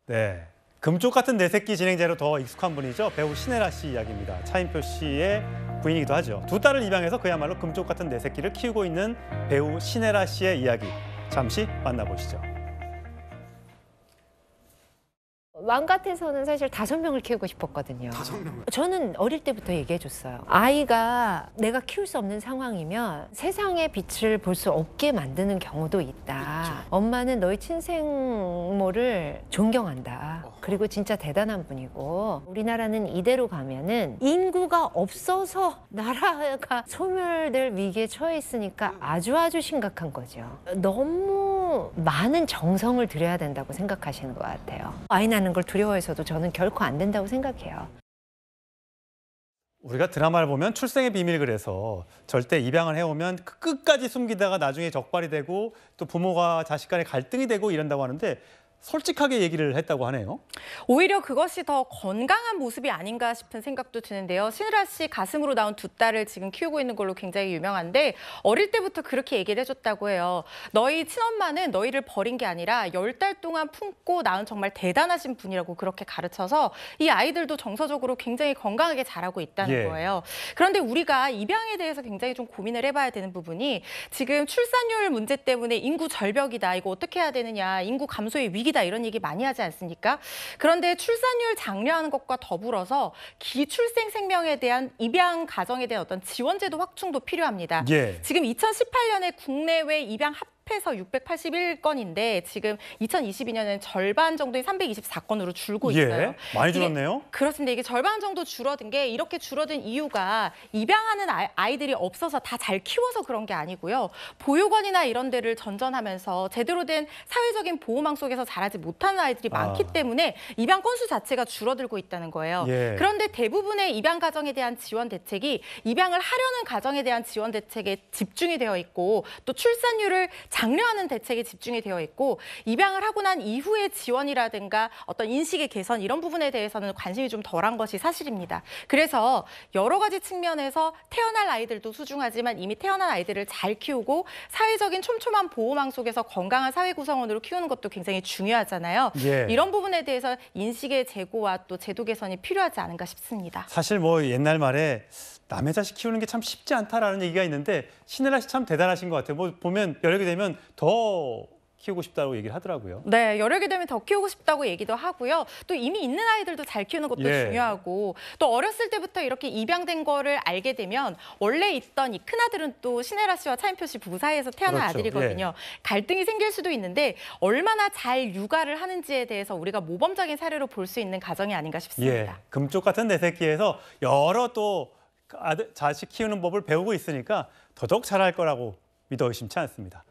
네, 금쪽 같은 내 새끼 진행자로 더 익숙한 분이죠. 배우 신혜라 씨 이야기입니다. 차인표 씨의 부인이기도 하죠. 두 딸을 입양해서 그야말로 금쪽 같은 내 새끼를 키우고 있는 배우 신혜라 씨의 이야기. 잠시 만나보시죠. 마음 같아서는 사실 5명을 키우고 싶었거든요. 5명을? 저는 어릴 때부터 얘기해줬어요. 아이가 내가 키울 수 없는 상황이면 세상의 빛을 볼 수 없게 만드는 경우도 있다. 그렇죠. 엄마는 너희 친생모를 존경한다. 그리고 진짜 대단한 분이고, 우리나라는 이대로 가면은 인구가 없어서 나라가 소멸될 위기에 처해 있으니까 아주 심각한 거죠. 너무 많은 정성을 들여야 된다고 생각하시는 것 같아요. 아이 낳는 걸 두려워해서도 저는 결코 안 된다고 생각해요. 우리가 드라마를 보면 출생의 비밀 그래서 절대 입양을 해오면 끝까지 숨기다가 나중에 적발이 되고 또 부모가 자식 간에 갈등이 되고 이런다고 하는데 솔직하게 얘기를 했다고 하네요. 오히려 그것이 더 건강한 모습이 아닌가 싶은 생각도 드는데요. 신혜라 씨 가슴으로 나온 두 딸을 지금 키우고 있는 걸로 굉장히 유명한데 어릴 때부터 그렇게 얘기를 해줬다고 해요. 너희 친엄마는 너희를 버린 게 아니라 10달 동안 품고 낳은 정말 대단하신 분이라고 그렇게 가르쳐서 이 아이들도 정서적으로 굉장히 건강하게 자라고 있다는 거예요. 그런데 우리가 입양에 대해서 굉장히 좀 고민을 해봐야 되는 부분이 지금 출산율 문제 때문에 인구 절벽이다. 이거 어떻게 해야 되느냐. 인구 감소의 위기 이런 얘기 많이 하지 않습니까? 그런데 출산율 장려하는 것과 더불어서 기출생 생명에 대한 입양 가정에 대한 어떤 지원제도 확충도 필요합니다. 지금 2018년에 국내외 입양 합해서 681건인데 지금 2022년에는 절반 정도인 324건으로 줄고 있어요. 많이 줄었네요. 그렇습니다. 이게 절반 정도 줄어든 게 이렇게 줄어든 이유가 입양하는 아이들이 없어서 다 잘 키워서 그런 게 아니고요. 보육원이나 이런 데를 전전하면서 제대로 된 사회적인 보호망 속에서 자라지 못하는 아이들이 많기 때문에 입양 건수 자체가 줄어들고 있다는 거예요. 그런데 대부분의 입양 가정에 대한 지원 대책이 입양을 하려는 가정에 대한 지원 대책에 집중이 되어 있고 또 출산율을 장려하는 대책에 집중이 되어 있고 입양을 하고 난 이후의 지원이라든가 어떤 인식의 개선 이런 부분에 대해서는 관심이 좀 덜한 것이 사실입니다. 그래서 여러 가지 측면에서 태어날 아이들도 소중하지만 이미 태어난 아이들을 잘 키우고 사회적인 촘촘한 보호망 속에서 건강한 사회 구성원으로 키우는 것도 굉장히 중요하잖아요. 이런 부분에 대해서 인식의 제고와 또 제도 개선이 필요하지 않은가 싶습니다. 사실 뭐 옛날 말에 남의 자식 키우는 게 참 쉽지 않다라는 얘기가 있는데 신혜라 씨 참 대단하신 것 같아요. 뭐 보면 여력이 되면 더 키우고 싶다고 얘기를 하더라고요. 네, 여력이 되면 더 키우고 싶다고 얘기도 하고요. 또 이미 있는 아이들도 잘 키우는 것도 중요하고 또 어렸을 때부터 이렇게 입양된 거를 알게 되면 원래 있던 이 큰아들은 또 신혜라 씨와 차인표 씨 부부 사이에서 태어난 아들이거든요. 갈등이 생길 수도 있는데 얼마나 잘 육아를 하는지에 대해서 우리가 모범적인 사례로 볼 수 있는 가정이 아닌가 싶습니다. 금쪽 같은 내 새끼에서 여러 또 자식 키우는 법을 배우고 있으니까 더더욱 잘할 거라고 믿어 의심치 않습니다.